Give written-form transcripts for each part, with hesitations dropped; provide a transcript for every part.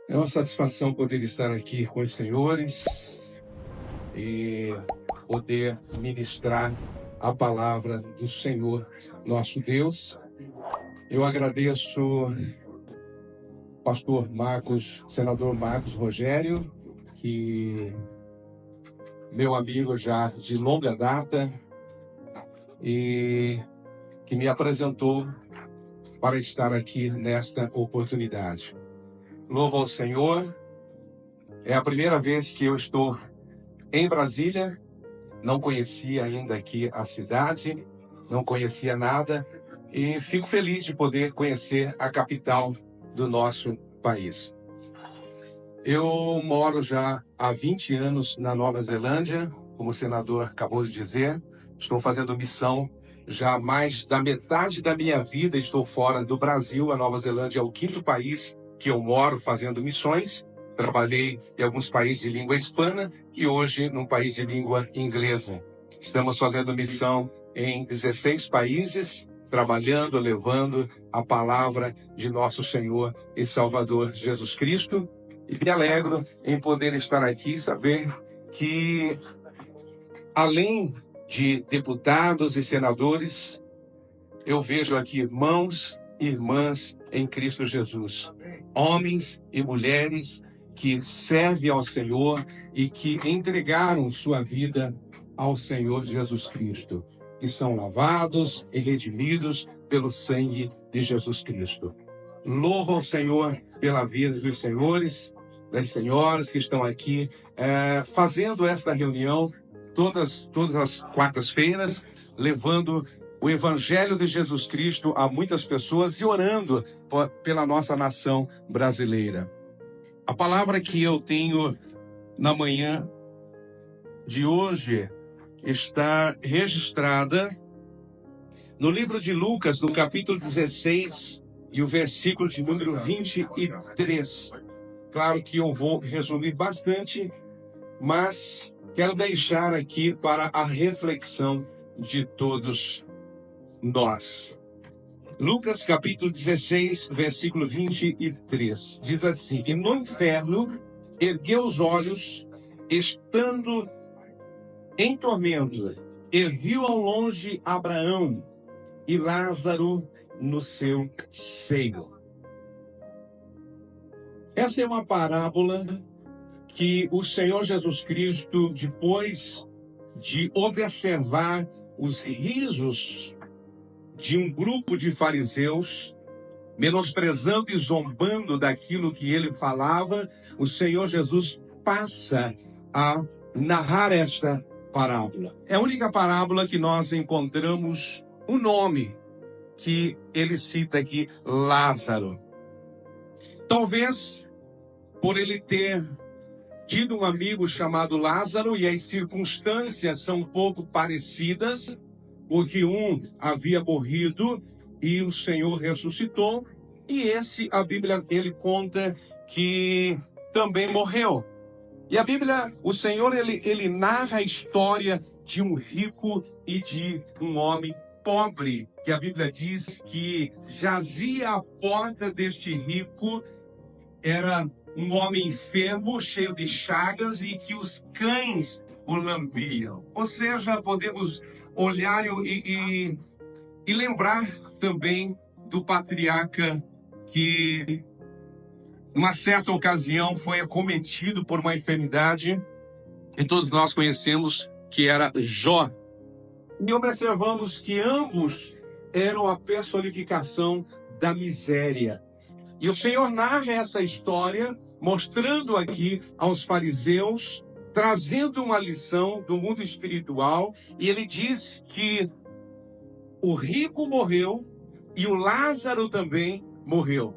É uma satisfação poder estar aqui com os senhores e poder ministrar a palavra do Senhor, nosso Deus. Eu agradeço pastor Marcos, senador Marcos Rogério, que meu amigo já de longa data e que me apresentou para estar aqui nesta oportunidade. Louvo ao Senhor. É a primeira vez que eu estou em Brasília. Não conhecia ainda aqui a cidade, não conhecia nada e fico feliz de poder conhecer a capital do nosso país. Eu moro já há 20 anos na Nova Zelândia, como o senador acabou de dizer. Estou fazendo missão já há mais da metade da minha vida. Estou fora do Brasil. A Nova Zelândia é o 5º país que eu moro fazendo missões. Trabalhei em alguns países de língua hispana e hoje num país de língua inglesa. Estamos fazendo missão em 16 países, trabalhando, levando a palavra de nosso Senhor e Salvador Jesus Cristo. E me alegro em poder estar aqui e saber que, além de deputados e senadores, eu vejo aqui irmãos e irmãs em Cristo Jesus. Homens e mulheres que servem ao Senhor e que entregaram sua vida ao Senhor Jesus Cristo, que são lavados e redimidos pelo sangue de Jesus Cristo. Louvo ao Senhor pela vida dos senhores, das senhoras que estão aqui fazendo esta reunião todas as quartas-feiras, levando o Evangelho de Jesus Cristo a muitas pessoas e orando pela nossa nação brasileira. A palavra que eu tenho na manhã de hoje está registrada no livro de Lucas, no capítulo 16 e o versículo de número 23. Claro que eu vou resumir bastante, mas quero deixar aqui para a reflexão de todos nós. Lucas capítulo 16, versículo 23, diz assim: E no inferno ergueu os olhos, estando em tormento, e viu ao longe Abraão e Lázaro no seu seio. Essa é uma parábola que o Senhor Jesus Cristo, depois de observar os risos de um grupo de fariseus, menosprezando e zombando daquilo que ele falava, o Senhor Jesus passa a narrar esta parábola. É a única parábola que nós encontramos um nome que ele cita aqui, Lázaro. Talvez por ele ter tido um amigo chamado Lázaro, e as circunstâncias são um pouco parecidas, porque um havia morrido e o Senhor ressuscitou, e esse, a Bíblia, ele conta que também morreu. E a Bíblia, o Senhor, ele narra a história de um rico e de um homem pobre, que a Bíblia diz que jazia à porta deste rico, era um homem enfermo, cheio de chagas, e que os cães o lambiam. Ou seja, podemos olhar e lembrar também do patriarca que, numa certa ocasião, foi acometido por uma enfermidade, e todos nós conhecemos, que era Jó. E observamos que ambos eram a personificação da miséria. E o Senhor narra essa história, mostrando aqui aos fariseus, trazendo uma lição do mundo espiritual, e ele diz que o rico morreu e o Lázaro também morreu.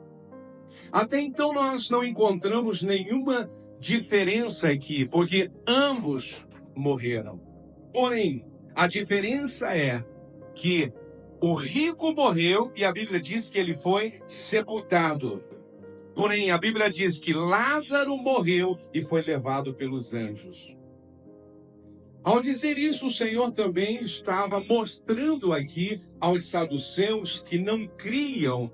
Até então nós não encontramos nenhuma diferença aqui, porque ambos morreram. Porém, a diferença é que o rico morreu e a Bíblia diz que ele foi sepultado. Porém, a Bíblia diz que Lázaro morreu e foi levado pelos anjos. Ao dizer isso, o Senhor também estava mostrando aqui aos saduceus que não criam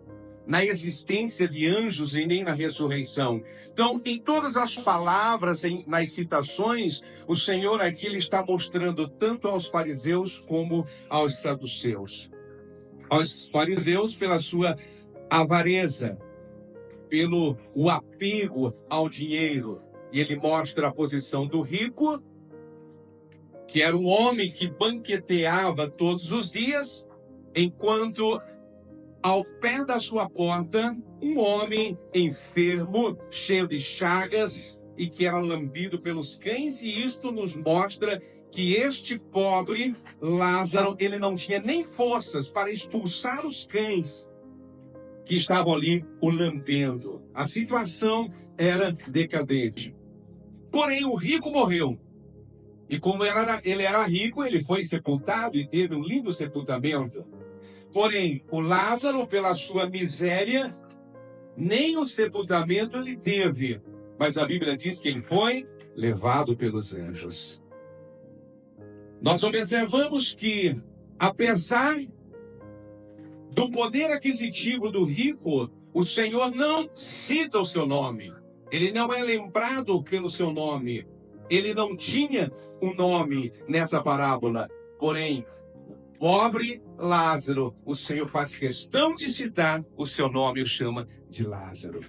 na existência de anjos e nem na ressurreição. Então, em todas as palavras, nas citações, o Senhor aqui ele está mostrando tanto aos fariseus como aos saduceus. Aos fariseus pela sua avareza, pelo o apego ao dinheiro. E ele mostra a posição do rico, que era um homem que banqueteava todos os dias, enquanto ao pé da sua porta, um homem enfermo, cheio de chagas, e que era lambido pelos cães, e isto nos mostra que este pobre Lázaro, ele não tinha nem forças para expulsar os cães que estavam ali o lambendo. A situação era decadente. Porém, o rico morreu. E como ele era rico, ele foi sepultado e teve um lindo sepultamento. Porém, o Lázaro, pela sua miséria, nem o sepultamento ele teve. Mas a Bíblia diz que ele foi levado pelos anjos. Nós observamos que, apesar do poder aquisitivo do rico, o Senhor não cita o seu nome. Ele não é lembrado pelo seu nome. Ele não tinha um nome nessa parábola. Porém, pobre Lázaro, o Senhor faz questão de citar o seu nome, o chama de Lázaro.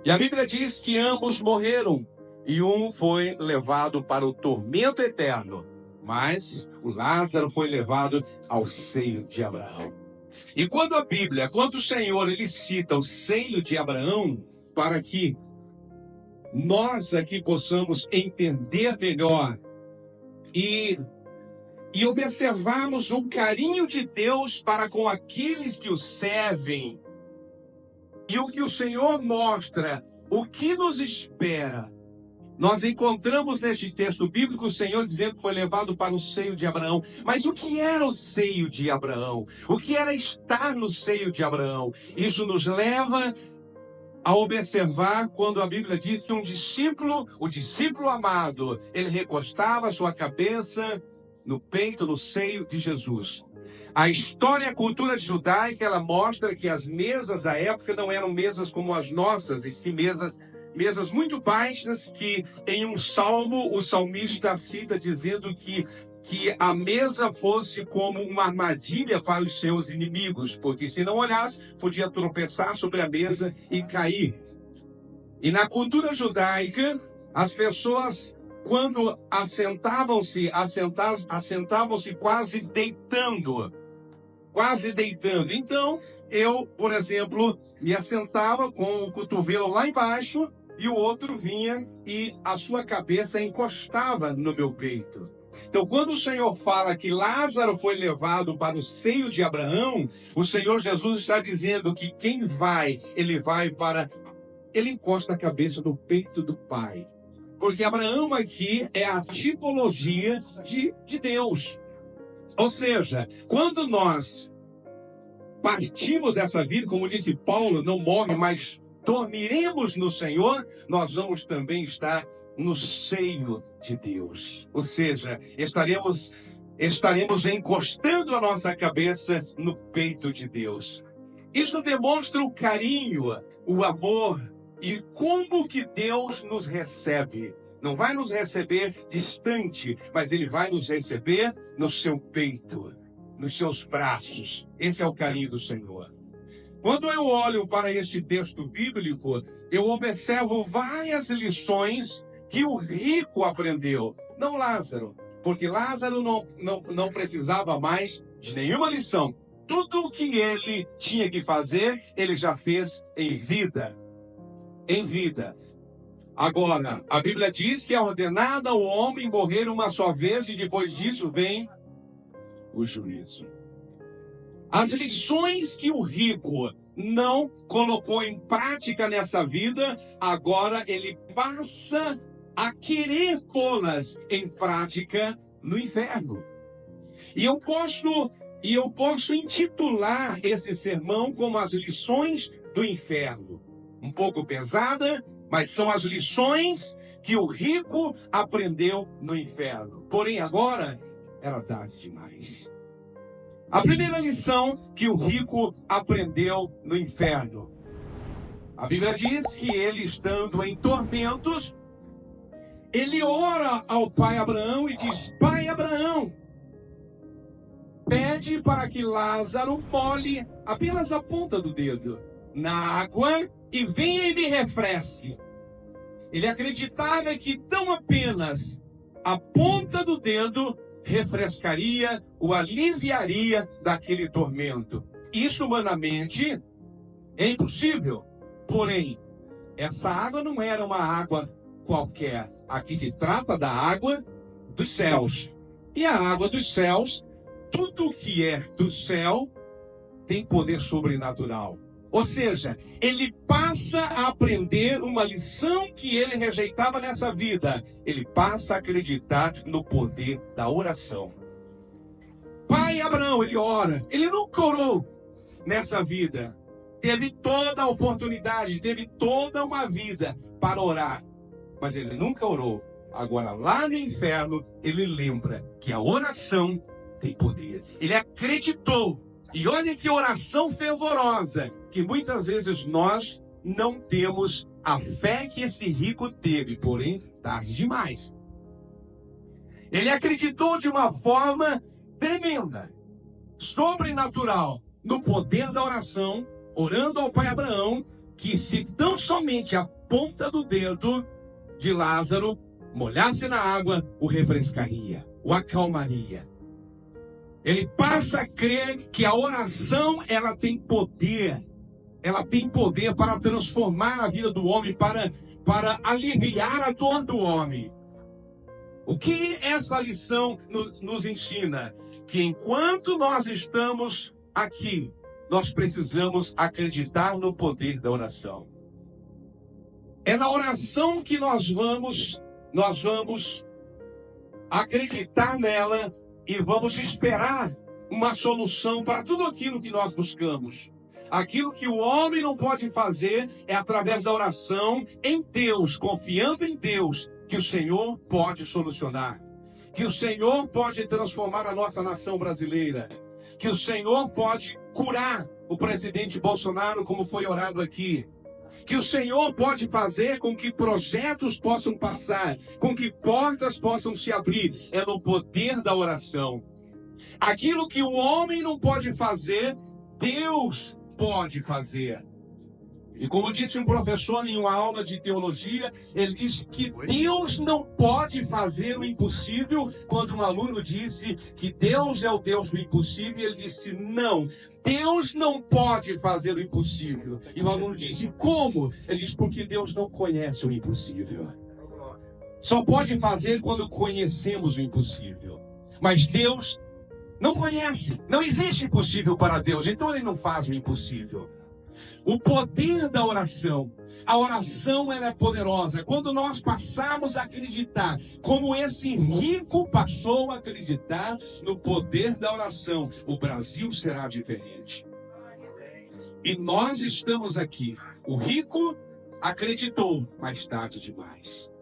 E a Bíblia diz que ambos morreram, e um foi levado para o tormento eterno, mas o Lázaro foi levado ao seio de Abraão. E quando o Senhor, ele cita o seio de Abraão, para que nós aqui possamos entender melhor e observarmos o carinho de Deus para com aqueles que o servem. E o que o Senhor mostra, o que nos espera. Nós encontramos neste texto bíblico o Senhor dizendo que foi levado para o seio de Abraão. Mas o que era o seio de Abraão? O que era estar no seio de Abraão? Isso nos leva a observar quando a Bíblia diz que o discípulo amado, ele recostava a sua cabeça no peito, no seio de Jesus. A história e a cultura judaica, ela mostra que as mesas da época não eram mesas como as nossas, e sim mesas muito baixas, que em um salmo o salmista cita dizendo que a mesa fosse como uma armadilha para os seus inimigos, porque se não olhasse, podia tropeçar sobre a mesa e cair. E na cultura judaica, as pessoas, quando assentavam-se quase deitando. Então, eu, por exemplo, me assentava com o cotovelo lá embaixo e o outro vinha e a sua cabeça encostava no meu peito. Então, quando o Senhor fala que Lázaro foi levado para o seio de Abraão, o Senhor Jesus está dizendo que quem vai, ele encosta a cabeça no peito do Pai. Porque Abraão aqui é a tipologia de Deus. Ou seja, quando nós partimos dessa vida, como disse Paulo, não morre, mas dormiremos no Senhor, nós vamos também estar no seio de Deus. Ou seja, estaremos encostando a nossa cabeça no peito de Deus. Isso demonstra o carinho, o amor e como que Deus nos recebe. Não vai nos receber distante, mas Ele vai nos receber no seu peito, nos seus braços. Esse é o carinho do Senhor. Quando eu olho para este texto bíblico, eu observo várias lições que o rico aprendeu. Não Lázaro, porque Lázaro não precisava mais de nenhuma lição. Tudo o que ele tinha que fazer, ele já fez em vida. Em vida. Agora, a Bíblia diz que é ordenado ao homem morrer uma só vez e depois disso vem o juízo. As lições que o rico não colocou em prática nessa vida, agora ele passa a querer pô-las em prática no inferno. E eu posso intitular esse sermão como as lições do inferno. Um pouco pesada, mas são as lições que o rico aprendeu no inferno. Porém, agora era tarde demais. A primeira lição que o rico aprendeu no inferno. A Bíblia diz que ele, estando em tormentos, ele ora ao pai Abraão e diz: Pai Abraão, pede para que Lázaro molhe apenas a ponta do dedo na água e venha e me refresque. Ele acreditava que tão apenas a ponta do dedo refrescaria, o aliviaria daquele tormento. Isso humanamente é impossível. Porém, essa água não era uma água qualquer. Aqui se trata da água dos céus. E a água dos céus, tudo que é do céu, tem poder sobrenatural. Ou seja, ele passa a aprender uma lição que ele rejeitava nessa vida. Ele passa a acreditar no poder da oração. Pai Abraão, ele ora. Ele nunca orou nessa vida. Teve toda a oportunidade, teve toda uma vida para orar. Mas ele nunca orou. Agora, lá no inferno, ele lembra que a oração tem poder. Ele acreditou. E olha que oração fervorosa, que muitas vezes nós não temos a fé que esse rico teve, porém, tarde demais. Ele acreditou de uma forma tremenda, sobrenatural, no poder da oração, orando ao pai Abraão, que se tão somente a ponta do dedo de Lázaro molhasse na água, o refrescaria, o acalmaria. Ele passa a crer que a oração, ela tem poder. Ela tem poder para transformar a vida do homem, para aliviar a dor do homem. O que essa lição nos ensina? Que enquanto nós estamos aqui, nós precisamos acreditar no poder da oração. É na oração que nós vamos acreditar nela e vamos esperar uma solução para tudo aquilo que nós buscamos. Aquilo que o homem não pode fazer é através da oração em Deus, confiando em Deus, que o Senhor pode solucionar. Que o Senhor pode transformar a nossa nação brasileira. Que o Senhor pode curar o presidente Bolsonaro, como foi orado aqui. Que o Senhor pode fazer com que projetos possam passar, com que portas possam se abrir. É no poder da oração. Aquilo que o homem não pode fazer, Deus pode fazer. E como disse um professor em uma aula de teologia, ele disse que Deus não pode fazer o impossível. Quando um aluno disse que Deus é o Deus do impossível, ele disse: não, Deus não pode fazer o impossível. E o aluno disse: como? Ele disse: porque Deus não conhece o impossível. Só pode fazer quando conhecemos o impossível. Mas Deus não conhece. Não existe impossível para Deus. Então ele não faz o impossível. O poder da oração. A oração, ela é poderosa. Quando nós passarmos a acreditar, como esse rico passou a acreditar no poder da oração, o Brasil será diferente. E nós estamos aqui. O rico acreditou, mas tarde demais.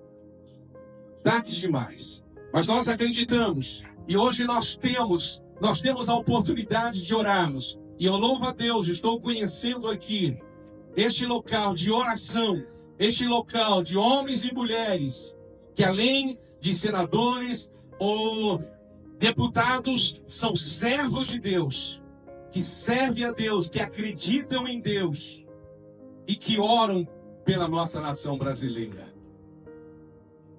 Tarde demais. Mas nós acreditamos. E hoje nós temos a oportunidade de orarmos. E eu louvo a Deus, estou conhecendo aqui este local de oração, este local de homens e mulheres, que além de senadores ou deputados, são servos de Deus, que servem a Deus, que acreditam em Deus e que oram pela nossa nação brasileira.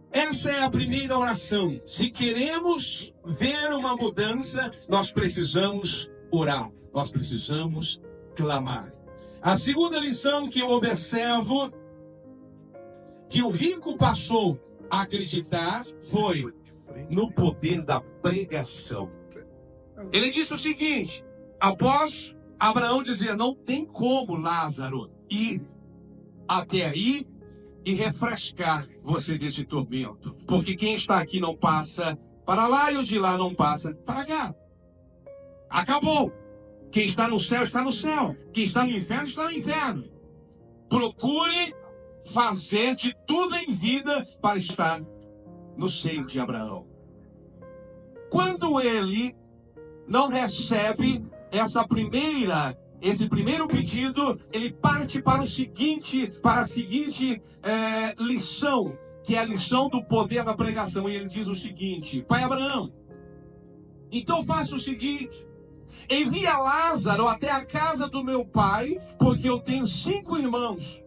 Essa é a primeira oração. Se queremos ver uma mudança, nós precisamos orar. Nós precisamos clamar. A segunda lição que eu observo, que o rico passou a acreditar, foi no poder da pregação. Ele disse o seguinte, após Abraão dizer: não tem como, Lázaro, ir até aí e refrescar você desse tormento. Porque quem está aqui não passa para lá e o de lá não passa para cá. Acabou. Quem está no céu, está no céu. Quem está no inferno, está no inferno. Procure fazer de tudo em vida para estar no seio de Abraão. Quando ele não recebe esse primeiro pedido, ele parte para a seguinte lição, que é a lição do poder da pregação. E ele diz o seguinte: Pai Abraão, então faça o seguinte: envia Lázaro até a casa do meu pai, porque eu tenho 5 irmãos,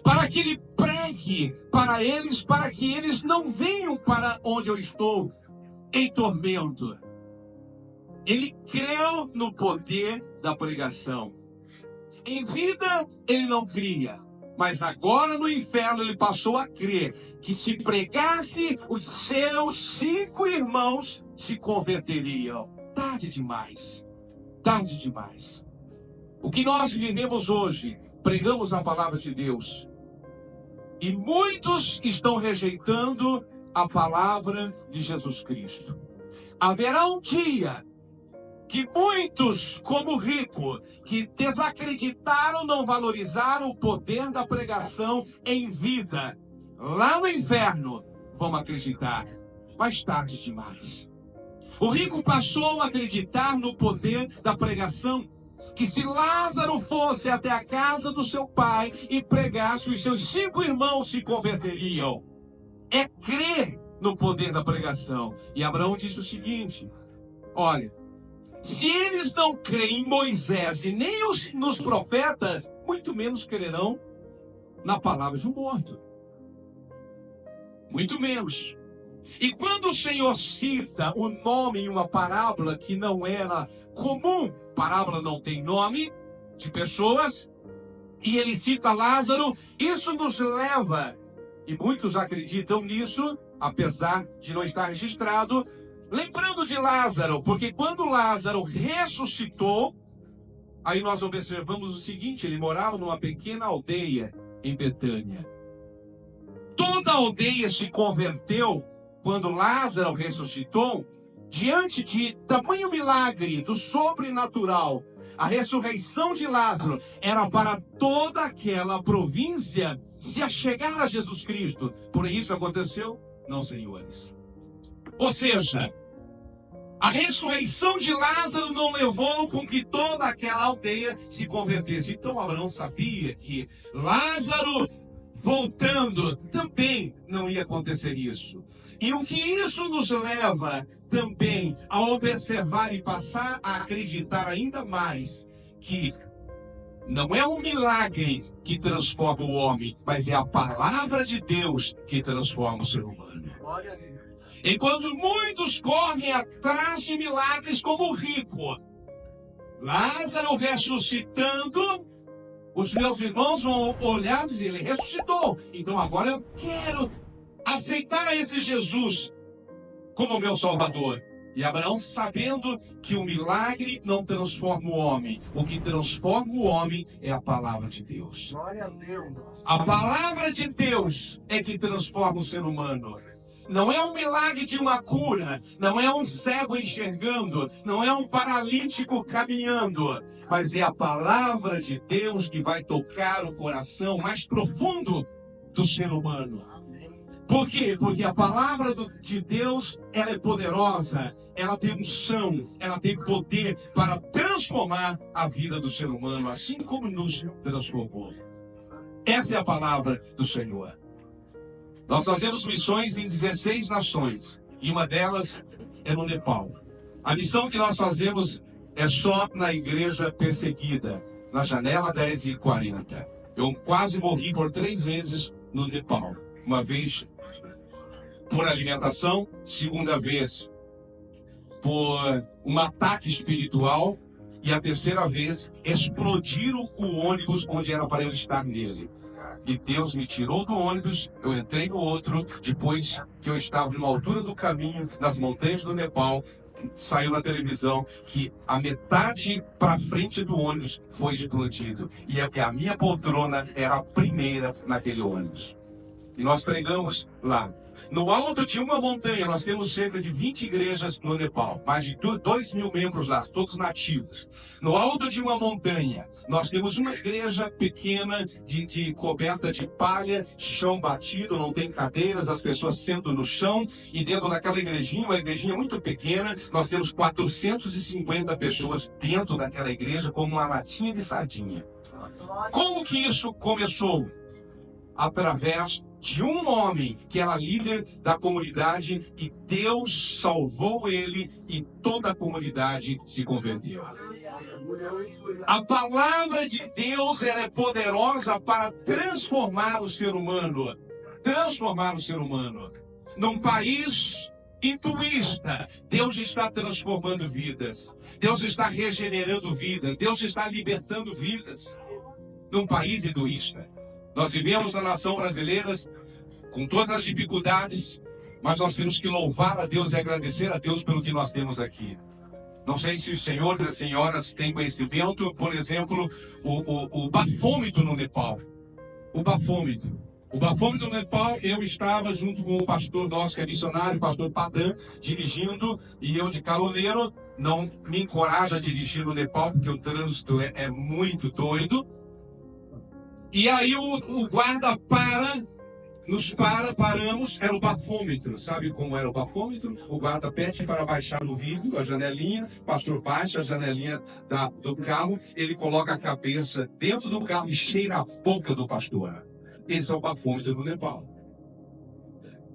para que ele pregue para eles, para que eles não venham para onde eu estou em tormento. Ele creu no poder da pregação. Em vida ele não cria, mas agora no inferno ele passou a crer que se pregasse, os seus 5 irmãos se converteriam. Tarde demais. Tarde demais. O que nós vivemos hoje, pregamos a palavra de Deus, e muitos estão rejeitando a palavra de Jesus Cristo. Haverá um dia que muitos, como o rico, que desacreditaram, não valorizaram o poder da pregação em vida, lá no inferno, vão acreditar. Mais tarde demais. O rico passou a acreditar no poder da pregação, que se Lázaro fosse até a casa do seu pai e pregasse, os seus 5 irmãos se converteriam. É crer no poder da pregação. E Abraão disse o seguinte: olha, se eles não creem em Moisés e nem nos profetas, muito menos crerão na palavra de um morto. Muito menos. E quando o Senhor cita o nome em uma parábola que não era comum, parábola não tem nome de pessoas, e ele cita Lázaro, isso nos leva, e muitos acreditam nisso, apesar de não estar registrado, lembrando de Lázaro, porque quando Lázaro ressuscitou, aí nós observamos o seguinte: ele morava numa pequena aldeia em Betânia. Toda a aldeia se converteu quando Lázaro ressuscitou, diante de tamanho milagre do sobrenatural. A ressurreição de Lázaro era para toda aquela província se achegar a Jesus Cristo. Por isso aconteceu? Não, senhores. Ou seja, a ressurreição de Lázaro não levou com que toda aquela aldeia se convertesse. Então Abraão sabia que Lázaro voltando também não ia acontecer isso. E o que isso nos leva também a observar e passar a acreditar ainda mais que não é um milagre que transforma o homem, mas é a palavra de Deus que transforma o ser humano. Enquanto muitos correm atrás de milagres como o rico, Lázaro ressuscitando, os meus irmãos vão olhar e dizer: ele ressuscitou, então agora eu quero aceitar a esse Jesus como meu Salvador. E Abraão, sabendo que o milagre não transforma o homem, o que transforma o homem é a palavra de Deus. Glória a Deus. A palavra de Deus é que transforma o ser humano. Não é um milagre de uma cura, não é um cego enxergando, não é um paralítico caminhando, mas é a palavra de Deus que vai tocar o coração mais profundo do ser humano. Por quê? Porque a palavra de Deus, ela é poderosa, ela tem unção, ela tem poder para transformar a vida do ser humano, assim como nos transformou. Essa é a palavra do Senhor. Nós fazemos missões em 16 nações, e uma delas é no Nepal. A missão que nós fazemos é só na igreja perseguida, na janela 10h40. Eu quase morri por 3 vezes no Nepal. Uma vez por alimentação, segunda vez por um ataque espiritual, e a terceira vez explodiram o ônibus onde era para eu estar nele. E Deus me tirou do ônibus, eu entrei no outro, depois que eu estava numa altura do caminho, nas montanhas do Nepal, saiu na televisão que a metade para frente do ônibus foi explodido. E a minha poltrona era a primeira naquele ônibus. E nós pregamos lá. No alto de uma montanha, nós temos cerca de 20 igrejas no Nepal. Mais de 2.000 membros lá, todos nativos. No alto de uma montanha, nós temos uma igreja pequena, de coberta de palha, chão batido, não tem cadeiras, as pessoas sentam no chão. E dentro daquela igrejinha, uma igrejinha muito pequena, nós temos 450 pessoas dentro daquela igreja, como uma latinha de sardinha. Como que isso começou? Através de um homem que era líder da comunidade e Deus salvou ele e toda a comunidade se converteu. A palavra de Deus, ela é poderosa para transformar o ser humano. Transformar o ser humano. Num país hinduísta, Deus está transformando vidas. Deus está regenerando vidas. Deus está libertando vidas. Num país hinduísta. Nós vivemos na nação brasileira com todas as dificuldades, mas nós temos que louvar a Deus e agradecer a Deus pelo que nós temos aqui. Não sei se os senhores e as senhoras têm conhecimento, por exemplo, o bafômetro no Nepal. O bafômetro. O bafômetro no Nepal, eu estava junto com o pastor nosso, que é missionário, o pastor Padam, dirigindo, e eu de caroneiro. Não me encorajo a dirigir no Nepal, porque o trânsito é muito doido. E aí o guarda paramos, era o bafômetro. Sabe como era o bafômetro? O guarda pede para baixar no vidro, a janelinha, o pastor baixa a janelinha do carro, ele coloca a cabeça dentro do carro e cheira a boca do pastor. Esse é o bafômetro do Nepal.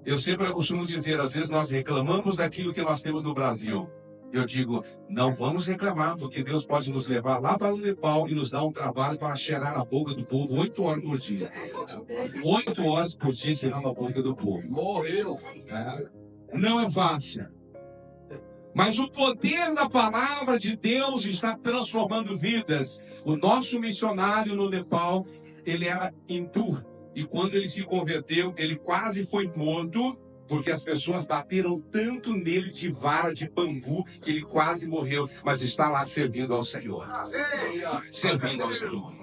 Eu sempre costumo dizer, às vezes nós reclamamos daquilo que nós temos no Brasil. Eu digo, não vamos reclamar, porque Deus pode nos levar lá para o Nepal e nos dar um trabalho para cheirar a boca do povo 8 horas por dia. 8 horas por dia cheirando a boca do povo. Morreu. Não é fácil. Mas o poder da palavra de Deus está transformando vidas. O nosso missionário no Nepal, ele era hindu. E quando ele se converteu, ele quase foi morto, porque as pessoas bateram tanto nele de vara de bambu que ele quase morreu, mas está lá servindo ao Senhor. Servindo ao Senhor.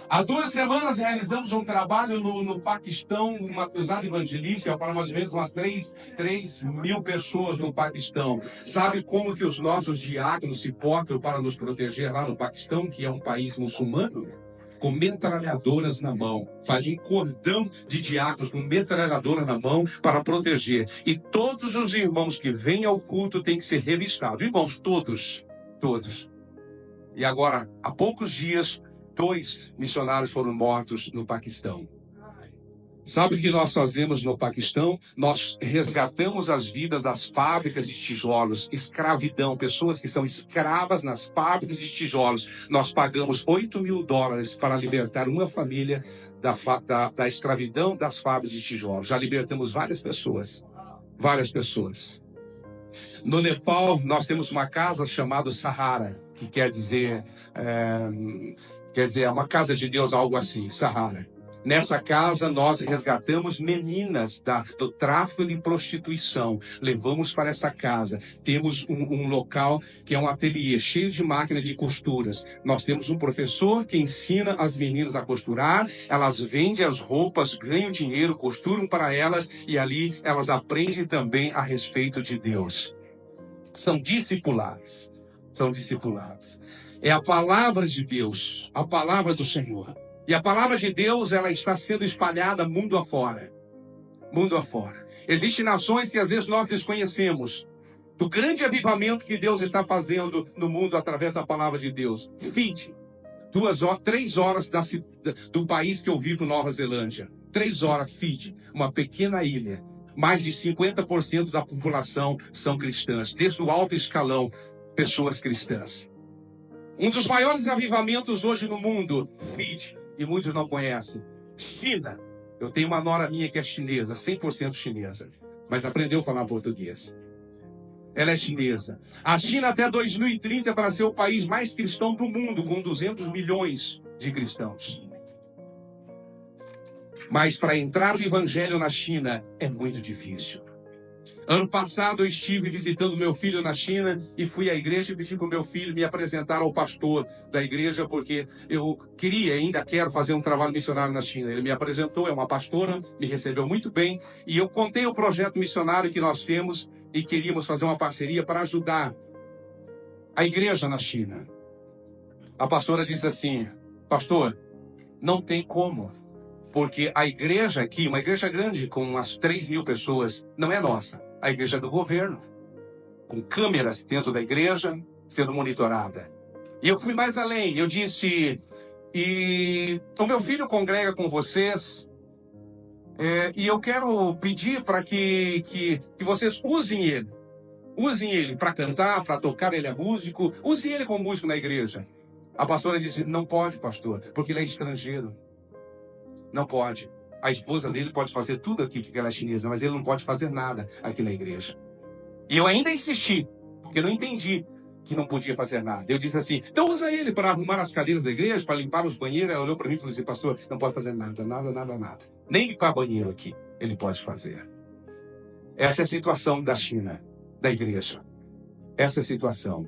Há 2 semanas realizamos um trabalho no Paquistão, uma cruzada evangelística para mais ou menos umas 3 mil pessoas no Paquistão. Sabe como que os nossos diáconos se portam para nos proteger lá no Paquistão, que é um país muçulmano? Com metralhadoras na mão. Faz um cordão de diáconos com metralhadora na mão para proteger. E todos os irmãos que vêm ao culto têm que ser revistados. Irmãos, todos. E agora, há poucos dias, 2 missionários foram mortos no Paquistão. Sabe o que nós fazemos no Paquistão? Nós resgatamos as vidas das fábricas de tijolos, escravidão, pessoas que são escravas nas fábricas de tijolos. Nós pagamos $8.000 para libertar uma família da escravidão das fábricas de tijolos. Já libertamos várias pessoas. No Nepal, nós temos uma casa chamada Sahara, que quer dizer é uma casa de Deus, algo assim, Sahara. Nessa casa, nós resgatamos meninas do tráfico de prostituição. Levamos para essa casa. Temos um local que é um ateliê cheio de máquina de costuras. Nós temos um professor que ensina as meninas a costurar. Elas vendem as roupas, ganham dinheiro, costuram para elas e ali elas aprendem também a respeito de Deus. São discipuladas. É a palavra de Deus, a palavra do Senhor. E a palavra de Deus, ela está sendo espalhada mundo afora. Existem nações que às vezes nós desconhecemos do grande avivamento que Deus está fazendo no mundo através da palavra de Deus. Fiji, 3 horas do país que eu vivo, Nova Zelândia. 3 horas, Fiji, uma pequena ilha. Mais de 50% da população são cristãs. Desde o alto escalão, pessoas cristãs. Um dos maiores avivamentos hoje no mundo, Fiji. E muitos não conhecem. China. Eu tenho uma nora minha que é chinesa, 100% chinesa. Mas aprendeu a falar português. Ela é chinesa. A China até 2030 é para ser o país mais cristão do mundo, com 200 milhões de cristãos. Mas para entrar no evangelho na China é muito difícil. Ano passado eu estive visitando meu filho na China e fui à igreja e pedi para o meu filho me apresentar ao pastor da igreja, porque eu queria, ainda quero fazer um trabalho missionário na China. Ele me apresentou, é uma pastora, me recebeu muito bem e eu contei o projeto missionário que nós temos e queríamos fazer uma parceria para ajudar a igreja na China. A pastora disse assim: pastor, não tem como, porque a igreja aqui, uma igreja grande com umas 3.000 pessoas, não é nossa. A igreja é do governo, com câmeras dentro da igreja, sendo monitorada. E eu fui mais além, eu disse, e o meu filho congrega com vocês, e eu quero pedir para que vocês usem ele para cantar, para tocar, ele é músico, usem ele como músico na igreja. A pastora disse: não pode, pastor, porque ele é estrangeiro. Não pode. A esposa dele pode fazer tudo aqui, porque ela é chinesa, mas ele não pode fazer nada aqui na igreja. E eu ainda insisti, porque eu não entendi que não podia fazer nada. Eu disse assim: então usa ele para arrumar as cadeiras da igreja, para limpar os banheiros. Ela olhou para mim e falou assim: pastor, não pode fazer nada. Nem limpar banheiro aqui ele pode fazer. Essa é a situação da China, da igreja. Essa é a situação.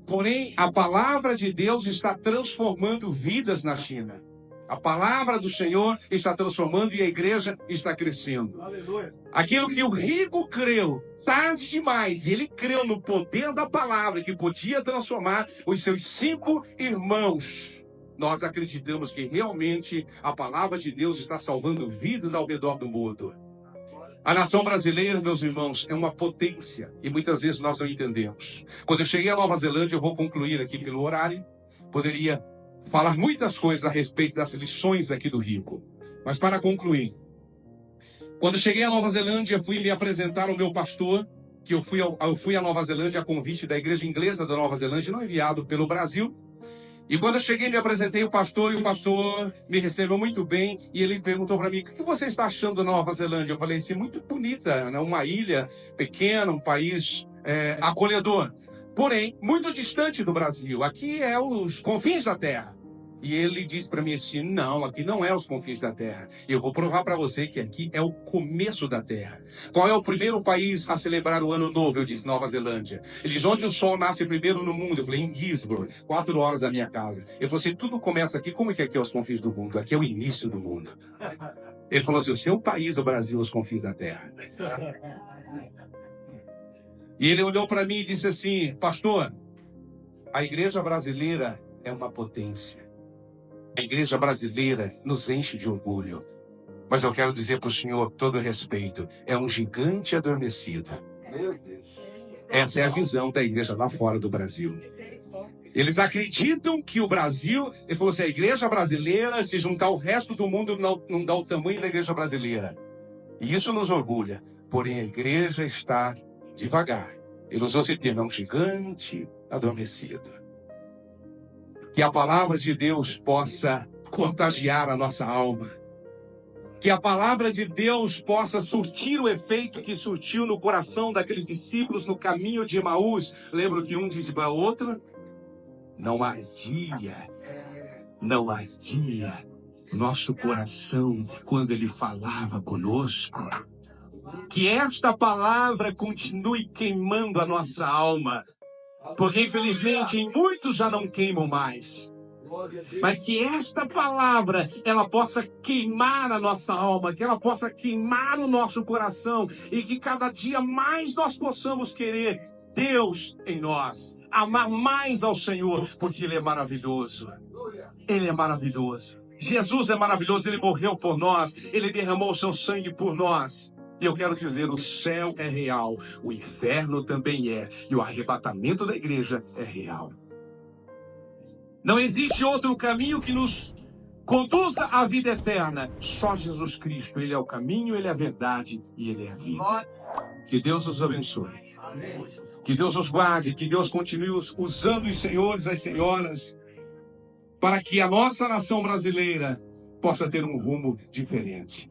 Porém, a palavra de Deus está transformando vidas na China. A palavra do Senhor está transformando e a igreja está crescendo. Aleluia. Aquilo que o rico creu, tarde demais, ele creu no poder da palavra que podia transformar os seus 5 irmãos. Nós acreditamos que realmente a palavra de Deus está salvando vidas ao redor do mundo. A nação brasileira, meus irmãos, é uma potência e muitas vezes nós não entendemos. Quando eu cheguei à Nova Zelândia, eu vou concluir aqui pelo horário, poderia falar muitas coisas a respeito das lições aqui do rico. Mas para concluir, quando cheguei à Nova Zelândia, fui me apresentar ao meu pastor, que eu fui à Nova Zelândia a convite da igreja inglesa da Nova Zelândia, não enviado pelo Brasil. E quando eu cheguei, me apresentei ao pastor, e o pastor me recebeu muito bem, e ele perguntou para mim: o que você está achando da Nova Zelândia? Eu falei assim: muito bonita, né? Uma ilha pequena, um país acolhedor. Porém, muito distante do Brasil. Aqui é os confins da terra. E ele disse para mim assim: não, aqui não é os confins da terra. Eu vou provar para você que aqui é o começo da terra. Qual é o primeiro país a celebrar o ano novo? Eu disse: Nova Zelândia. Ele diz: onde o sol nasce primeiro no mundo? Eu falei: em Gisborne, 4 horas da minha casa. Ele falou assim: tudo começa aqui. Como é que aqui é os confins do mundo? Aqui é o início do mundo. Ele falou assim: o seu país, o Brasil, os confins da terra. E ele olhou para mim e disse assim: pastor, a igreja brasileira é uma potência. A igreja brasileira nos enche de orgulho. Mas eu quero dizer para o senhor, com todo respeito, é um gigante adormecido. Essa é a visão da igreja lá fora do Brasil. Eles acreditam que o Brasil, ele falou assim: a igreja brasileira, se juntar o resto do mundo, não dá o tamanho da igreja brasileira. E isso nos orgulha. Porém, a igreja está devagar. Ele usou esse termo: é um gigante adormecido. Que a palavra de Deus possa contagiar a nossa alma. Que a palavra de Deus possa surtir o efeito que surtiu no coração daqueles discípulos no caminho de Emaús. Lembro que um disse para o outro: não ardia nosso coração quando ele falava conosco. Que esta palavra continue queimando a nossa alma. Porque infelizmente em muitos já não queimam mais. Mas que esta palavra, ela possa queimar a nossa alma, que ela possa queimar o nosso coração, e que cada dia mais nós possamos querer Deus em nós, amar mais ao Senhor, porque Ele é maravilhoso. Ele é maravilhoso. Jesus é maravilhoso, Ele morreu por nós, Ele derramou o seu sangue por nós. E eu quero dizer, o céu é real, o inferno também é, e o arrebatamento da igreja é real. Não existe outro caminho que nos conduza à vida eterna. Só Jesus Cristo, Ele é o caminho, Ele é a verdade e Ele é a vida. Que Deus os abençoe. Que Deus os guarde, que Deus continue usando os senhores e as senhoras para que a nossa nação brasileira possa ter um rumo diferente.